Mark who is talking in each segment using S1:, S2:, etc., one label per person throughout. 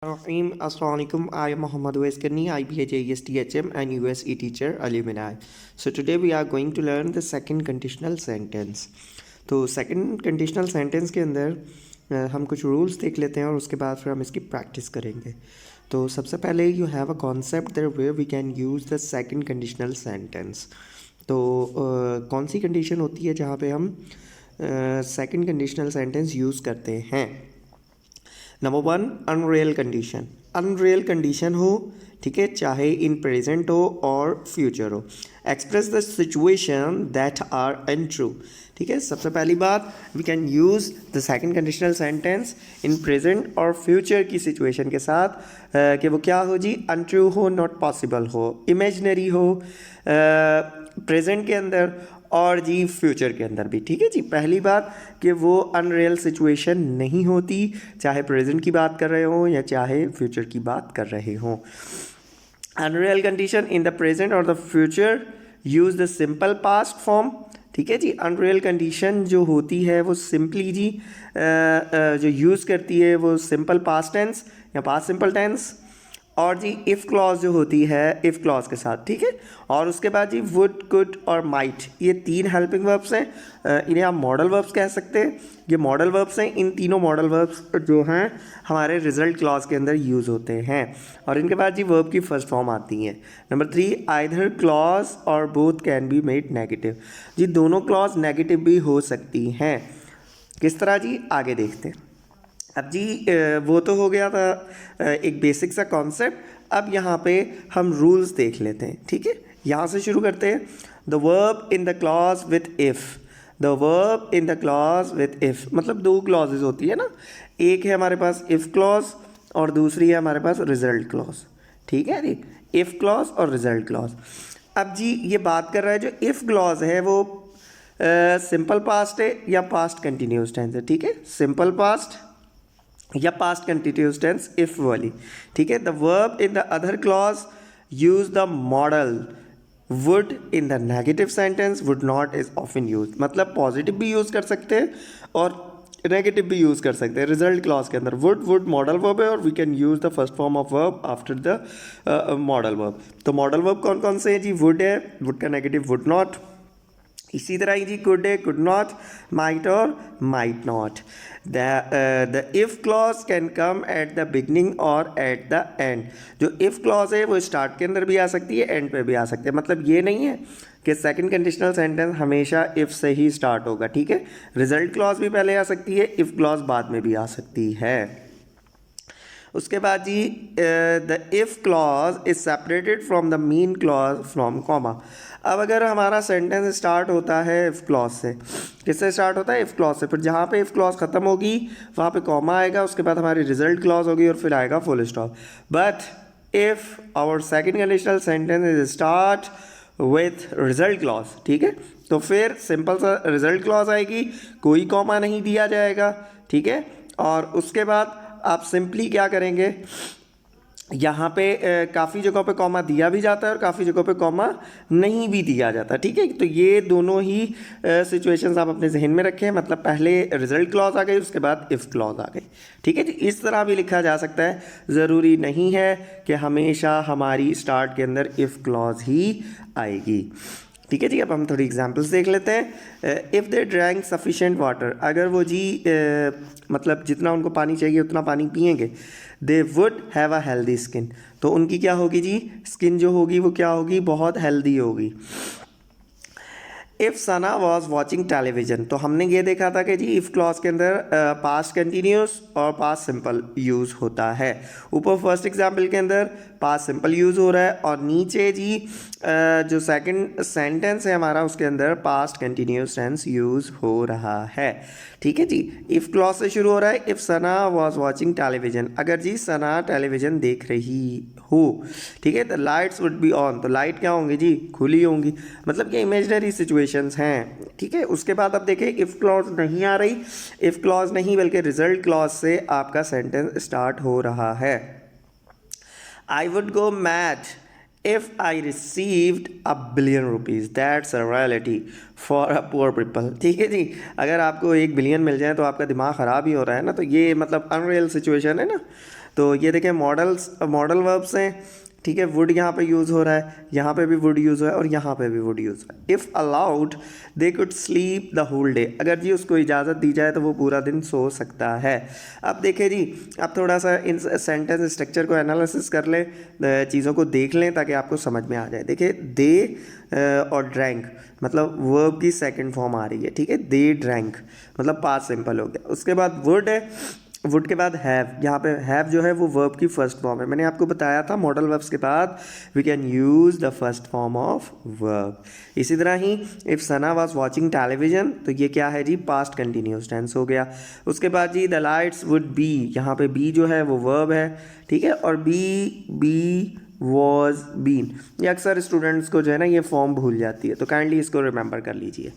S1: Assalamualaikum. I am Muhammad Uwais Karni, IBA JES THM and USE teacher alumni. So today we are going to learn the second conditional sentence. तो second conditional sentence के अंदर हम कुछ rules देख लेते हैं और उसके बाद फिर हम इसकी प्रैक्टिस करेंगे. तो सबसे पहले you have a concept there where we can use the second conditional sentence. तो कौन सी कंडीशन होती है जहाँ पे हम सेकंड कंडीशनल सेंटेंस यूज़ करते हैं. Number 1, unreal condition. Unreal condition हो, ठीक है, चाहे इन प्रेजेंट हो और फ्यूचर हो. Express the situation that are untrue. ठीक है, सबसे पहली बात, we can use the second conditional sentence in present और फ्यूचर की सिचुएशन के साथ कि वो क्या हो जी, अनट्रू हो, नॉट पॉसिबल हो, इमेजिनरी हो प्रेजेंट के अंदर और जी फ्यूचर के अंदर भी. ठीक है जी, पहली बात कि वो अनरियल सिचुएशन नहीं होती, चाहे प्रेजेंट की बात कर रहे हो या चाहे फ्यूचर की बात कर रहे हो. Unreal condition in the present और the future use the simple past form. ठीक है जी, अनरियल कंडीशन जो होती है वो सिंपली जी जो यूज़ करती है वो सिंपल पास्ट टेंस या पास्ट सिंपल टेंस और जी इफ़ क्लॉज जो होती है इफ़ क्लॉज के साथ. ठीक है, और उसके बाद जी वुड, कुड और माइट, ये 3 हेल्पिंग वर्ब्स हैं. इन्हें आप मॉडल वर्ब्स कह सकते हैं. ये मॉडल वर्ब्स हैं. इन तीनों मॉडल वर्ब्स जो हैं हमारे रिजल्ट क्लॉज के अंदर यूज़ होते हैं और इनके बाद जी वर्ब की फर्स्ट फॉर्म आती है. नंबर 3, आइदर क्लॉज और both can be made negative. जी दोनों क्लॉज नेगेटिव भी हो सकती हैं. किस तरह जी, आगे देखते हैं. अब जी वो तो हो गया था एक बेसिक सा कॉन्सेप्ट. अब यहाँ पे हम रूल्स देख लेते हैं. ठीक है, यहाँ से शुरू करते हैं. The verb in the clause with if. The verb in the clause with if मतलब 2 क्लॉजेज होती है ना. एक है हमारे पास इफ़ क्लॉज और दूसरी है हमारे पास रिजल्ट क्लॉज. ठीक है जी, इफ़ क्लॉज और रिजल्ट क्लॉज. अब जी ये बात कर रहा है जो इफ़ क्लॉज है वो सिंपल पास्ट है या पास्ट कंटिन्यूस टेंस है. ठीक है, सिंपल पास्ट या पास्ट कंटिन्यूस टेंस इफ वाली. ठीक है, the verb in the other clause use the model. Would in the negative sentence, would not is often use. मतलब पॉजिटिव भी यूज़ कर सकते हैं और नेगेटिव भी यूज़ कर सकते हैं. रिजल्ट क्लॉज के अंदर वुड मॉडल वर्ब है और we can use the first form of verb after the modal verb. तो मॉडल वर्ब कौन कौन से हैं जी, वुड है, वुड का नेगेटिव वुड नॉट. इसी तरह ही जी कुड है, कुड नॉट, माइट और might not. The if clause can come at the beginning और एट द एंड. जो इफ़ क्लॉज है वो स्टार्ट के अंदर भी आ सकती है, एंड पे भी आ सकती है. मतलब ये नहीं है कि सेकंड कंडीशनल सेंटेंस हमेशा इफ़ से ही स्टार्ट होगा. ठीक है, रिजल्ट क्लॉज भी पहले आ सकती है, इफ़ क्लॉज बाद में भी आ सकती है. उसके बाद जी the if clause is separated from the main clause from comma. अब अगर हमारा सेंटेंस स्टार्ट होता है इफ़ क्लॉज से, किससे स्टार्ट होता है, इफ़ क्लॉज से, फिर जहाँ पे इफ़ क्लॉज ख़त्म होगी वहाँ पे कॉमा आएगा, उसके बाद हमारी रिजल्ट क्लॉज होगी और फिर आएगा full stop. But if our second conditional sentence is start with result clause, ठीक है, तो फिर सिंपल सा रिजल्ट क्लॉज आएगी, कोई कॉमा नहीं दिया जाएगा. ठीक है, और उसके बाद आप सिंपली क्या करेंगे, यहाँ पे काफ़ी जगहों पे कॉमा दिया भी जाता है और काफ़ी जगहों पे कॉमा नहीं भी दिया जाता. ठीक है, तो ये दोनों ही सिचुएशंस आप अपने जहन में रखें. मतलब पहले रिजल्ट क्लॉज आ गई, उसके बाद इफ़ क्लॉज आ गई. ठीक है जी, इस तरह भी लिखा जा सकता है. ज़रूरी नहीं है कि हमेशा हमारी स्टार्ट के अंदर इफ़ क्लॉज ही आएगी. ठीक है जी, अब हम थोड़ी एग्जांपल्स देख लेते हैं. If they drank sufficient water, अगर वो जी मतलब जितना उनको पानी चाहिए उतना पानी पिएंगे, they would have a healthy skin, तो उनकी क्या होगी जी, स्किन जो होगी वो क्या होगी, बहुत हेल्दी होगी. If Sana was watching television, तो हमने ये देखा था कि जी इफ़ क्लॉज के अंदर पास्ट कंटिन्यूस और पास्ट सिंपल यूज़ होता है. ऊपर फर्स्ट एग्जाम्पल के अंदर पास्ट सिंपल यूज़ हो रहा है और नीचे जी जो सेकंड सेंटेंस है हमारा उसके अंदर पास्ट कंटिन्यूस टेंस यूज़ हो रहा है. ठीक है जी, इफ़ क्लॉज से शुरू हो रहा है. If Sana was watching television, अगर जी सना टेलीविज़न देख रही हो, ठीक है, तो लाइट्स वुड बी ऑन, तो लाइट क्या होंगी जी, खुली होंगी. मतलब ये इमेजिनरी सिचुएशंस हैं. ठीक है, उसके बाद अब देखें इफ़ क्लॉज नहीं आ रही, इफ़ क्लॉज नहीं बल्कि रिजल्ट क्लॉज से आपका सेंटेंस स्टार्ट हो रहा है. I would go mad if I received $1 billion, that's a reality for a poor people. ठीक है जी, अगर आपको 1 बिलियन मिल जाए तो आपका दिमाग ख़राब ही हो रहा है ना. तो ये मतलब अनरियल सिचुएशन है ना. तो ये देखें मॉडल वर्ब्स हैं, ठीक है। वुड यहाँ पे यूज़ हो रहा है, यहाँ पे भी वुड यूज़ हो रहा है और यहाँ पे भी वुड यूज़ हो रहा है। If allowed they could sleep the whole day, अगर जी उसको इजाज़त दी जाए तो वो पूरा दिन सो सकता है। अब देखें जी, अब थोड़ा सा इन सेंटेंस स्ट्रक्चर को एनालिसिस कर लें, चीज़ों को देख लें ताकि आपको समझ में आ जाए। देखिए दे और ड्रैंक मतलब वर्ब की सेकंड फॉर्म आ रही है, ठीक है। दे ड्रैंक मतलब पास्ट सिंपल हो गया। उसके बाद वुड है, वुड के बाद हैव, यहाँ पे हैव जो है वो वर्ब की फर्स्ट फॉर्म है। मैंने आपको बताया था मॉडल वर्ब्स के बाद we can use the first form of verb. इसी तरह ही if Sana was watching television, तो ये क्या है जी, पास्ट कंटिन्यूस टेंस हो गया। उसके बाद जी द लाइट्स वुड बी, यहाँ पे बी जो है वो वर्ब है, ठीक है। और बी वॉज बीन, ये अक्सर स्टूडेंट्स को जो है ना ये फॉर्म भूल जाती है, तो काइंडली इसको रिमेंबर कर लीजिए।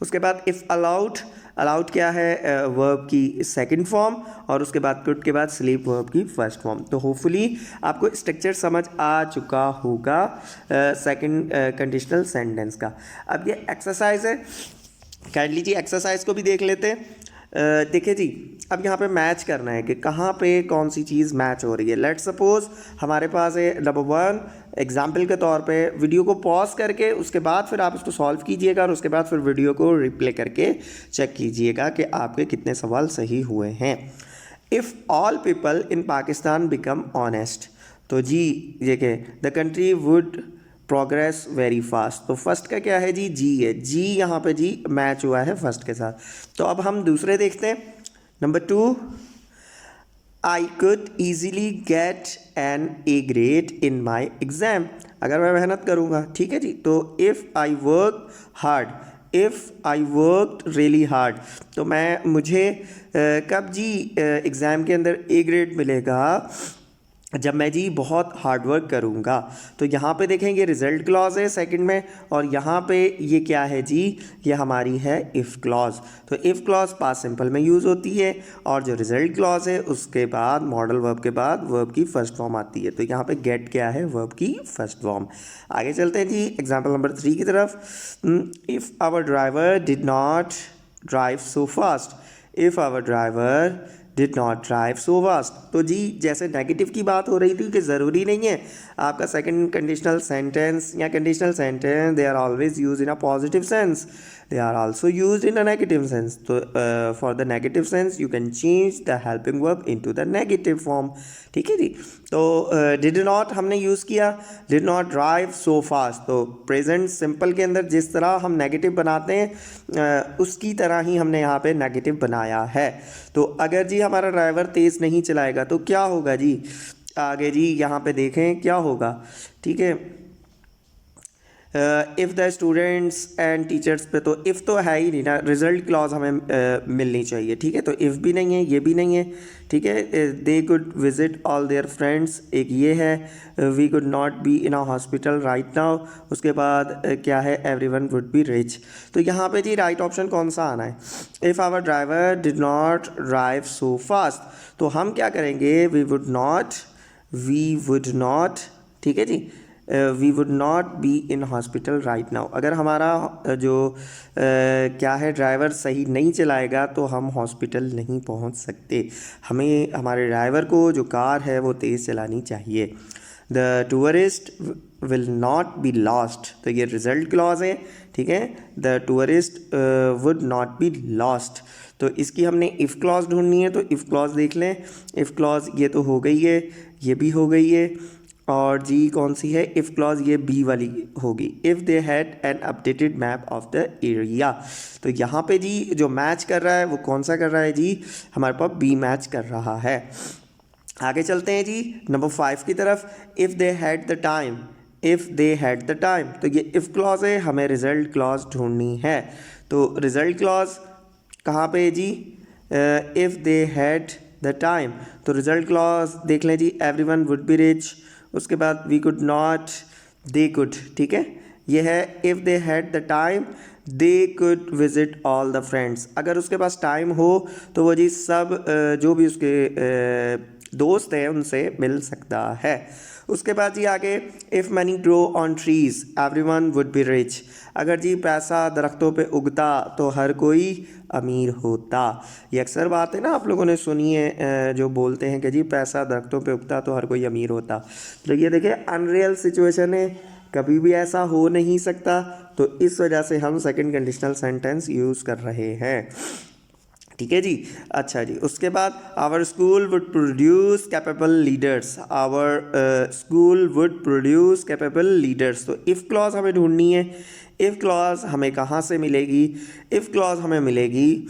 S1: उसके बाद इफ़ अलाउड, अलाउड क्या है, वर्ब की सेकंड फॉर्म, और उसके बाद कुड के बाद स्लीप वर्ब की फर्स्ट फॉर्म। तो होपफुली आपको स्ट्रक्चर समझ आ चुका होगा सेकंड कंडीशनल सेंटेंस का। अब ये एक्सरसाइज है, काइंडली जी एक्सरसाइज को भी देख लेते हैं। देखिए जी, अब यहाँ पे मैच करना है कि कहाँ पे कौन सी चीज़ मैच हो रही है। लेट्स सपोज हमारे पास है नंबर 1, एग्जाम्पल के तौर पे वीडियो को पॉज करके उसके बाद फिर आप उसको सॉल्व कीजिएगा और उसके बाद फिर वीडियो को रिप्ले करके चेक कीजिएगा कि आपके कितने सवाल सही हुए हैं। If all people in Pakistan become honest, तो जी देखिए the country would progress very fast. तो फर्स्ट का क्या है जी, जी है, जी यहाँ पे जी मैच हुआ है फर्स्ट के साथ। तो अब हम दूसरे देखते हैं। Number 2, I could easily get an A grade in my exam, अगर मैं मेहनत करूँगा, ठीक है जी। तो if I work hard, if I work really hard, तो मुझे कब जी एग्ज़ाम के अंदर ए ग्रेड मिलेगा, जब मैं जी बहुत हार्ड वर्क करूँगा। तो यहाँ पे देखेंगे रिजल्ट क्लॉज है सेकंड में, और यहाँ पे ये क्या है जी, ये हमारी है इफ़ क्लॉज। तो इफ़ क्लॉज पास्ट सिंपल में यूज़ होती है, और जो रिजल्ट क्लॉज है उसके बाद मॉडल वर्ब के बाद वर्ब की फर्स्ट फॉर्म आती है। तो यहाँ पे गेट क्या है, वर्ब की फर्स्ट फॉर्म। आगे चलते हैं जी एग्जाम्पल नंबर 3 की तरफ। If our driver did not drive so fast, if our driver did not drive so fast. तो जी जैसे नेगेटिव की बात हो रही थी कि ज़रूरी नहीं है आपका सेकंड कंडीशनल सेंटेंस या conditional sentence they are always use in a positive sense, they are also used in a negative sense. तो for the negative sense you can change the helping verb into the negative form, ठीक है जी। तो did not हमने use किया, did not drive so fast, तो present simple के अंदर जिस तरह हम नेगेटिव बनाते हैं उसकी तरह ही हमने यहाँ पे नेगेटिव बनाया है। तो अगर जी हमारा ड्राइवर तेज़ नहीं चलाएगा तो क्या होगा जी, आगे जी यहाँ पे देखें क्या होगा, ठीक है। If the students and teachers पे, तो इफ़ तो है ही नहीं ना, रिजल्ट क्लॉज हमें मिलनी चाहिए, ठीक है। तो इफ़ भी नहीं है, ये भी नहीं है, ठीक है। They could visit all their friends, एक ये है। We could not be in a hospital right now, उसके बाद क्या है, एवरीवन वुड बी रिच। तो यहाँ पे जी राइट ऑप्शन कौन सा आना है, if our driver did not drive so fast, तो हम क्या करेंगे, वी वुड नॉट, ठीक है जी, we would not be in hospital right now. अगर हमारा जो क्या है ड्राइवर सही नहीं चलाएगा तो हम हॉस्पिटल नहीं पहुंच सकते। हमें हमारे ड्राइवर को जो कार है वो तेज़ चलानी चाहिए। The tourist will not be lost, तो ये रिजल्ट क्लॉज है, ठीक है। The tourist would not be lost, तो इसकी हमने इफ़ क्लॉज ढूंढनी है। तो इफ़ क्लॉज देख लें, इफ़ क्लॉज ये तो हो गई है, ये भी हो गई है, और जी कौन सी है, इफ़ क्लॉज ये बी वाली होगी। If they had an updated map of the area, तो यहाँ पे जी जो मैच कर रहा है वो कौन सा कर रहा है जी, हमारे पास बी मैच कर रहा है। आगे चलते हैं जी नंबर 5 की तरफ। If they had the time, if they had the time, तो ये इफ़ क्लॉज है, हमें रिजल्ट क्लॉज ढूंढनी है। तो रिजल्ट क्लॉज कहाँ पे है जी, if they had the time, तो रिजल्ट क्लॉज देख लें जी, एवरीवन वुड बी रिच, उसके बाद we could not, they could, ठीक है। ये है if they had the time they could visit all the friends. अगर उसके पास टाइम हो तो वो जी सब जो भी उसके दोस्त है उनसे मिल सकता है। उसके बाद जी आगे, if money grow on trees everyone would be rich. अगर जी पैसा दरख्तों पे उगता तो हर कोई अमीर होता। ये अक्सर बात है ना, आप लोगों ने सुनी है, जो बोलते हैं कि जी पैसा दरख्तों पे उगता तो हर कोई अमीर होता। तो ये देखिए अनरियल सिचुएशन है, कभी भी ऐसा हो नहीं सकता। तो इस वजह से हम सेकंड कंडीशनल सेंटेंस यूज़ कर रहे हैं। ठीक है जी। अच्छा जी, उसके बाद our school would produce capable leaders. Our school would produce capable leaders. तो इफ़ क्लॉज हमें ढूंढनी है। इफ़ क्लॉज हमें कहाँ से मिलेगी? इफ़ क्लॉज हमें मिलेगी,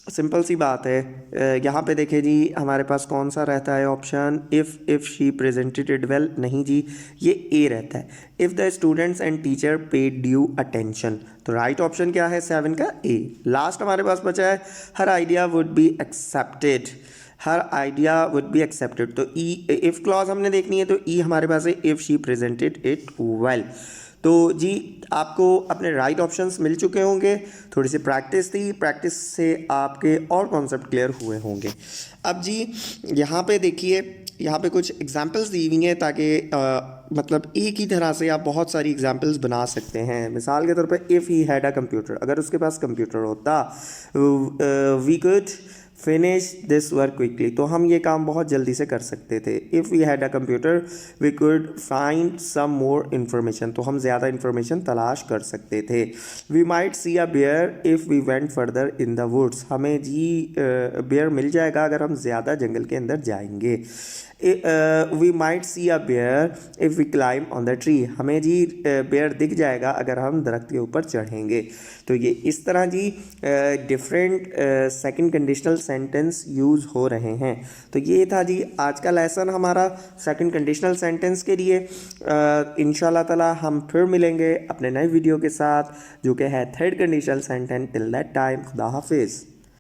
S1: सिंपल सी बात है, यहाँ पे देखिए जी हमारे पास कौन सा रहता है option, if she presented it well, नहीं जी, ये ए रहता है। If the students and teacher paid due attention. तो राइट ऑप्शन क्या है 7 का? ए। लास्ट हमारे पास बचा है, हर आइडिया वुड बी एक्सेप्टेड। हर आइडिया वुड बी एक्सेप्टेड। तो ई, इफ़ क्लॉज हमने देखनी है तो ई हमारे पास है, if she presented it well. तो जी आपको अपने राइट ऑप्शंस मिल चुके होंगे, थोड़ी सी प्रैक्टिस थी, प्रैक्टिस से आपके और कॉन्सेप्ट क्लियर हुए होंगे। अब जी यहाँ पे देखिए, यहाँ पे कुछ एग्जांपल्स दी हुई हैं ताकि मतलब एक ही तरह से आप बहुत सारी एग्जांपल्स बना सकते हैं। मिसाल के तौर पे, if he had a computer, अगर उसके पास कंप्यूटर होता, we could finish this work quickly, तो हम ये काम बहुत जल्दी से कर सकते थे। If we had a computer we could find some more information, तो हम ज़्यादा इन्फॉर्मेशन तलाश कर सकते थे। We might see a bear if we went further in the woods, हमें जी बेयर मिल जाएगा अगर हम ज़्यादा जंगल के अंदर जाएंगे। We might see a bear if we climb on the tree, हमें जी बेयर दिख जाएगा अगर हम दरख्त के ऊपर चढ़ेंगे। तो ये इस तरह जी different second conditional sentence use हो रहे हैं। तो ये था जी आज का लेसन हमारा सेकंड कंडीशनल सेंटेंस के लिए। इंशाल्लाह ताला हम फिर मिलेंगे अपने नए वीडियो के साथ, जो कि है third conditional sentence. Till that time, खुदा हाफिज़।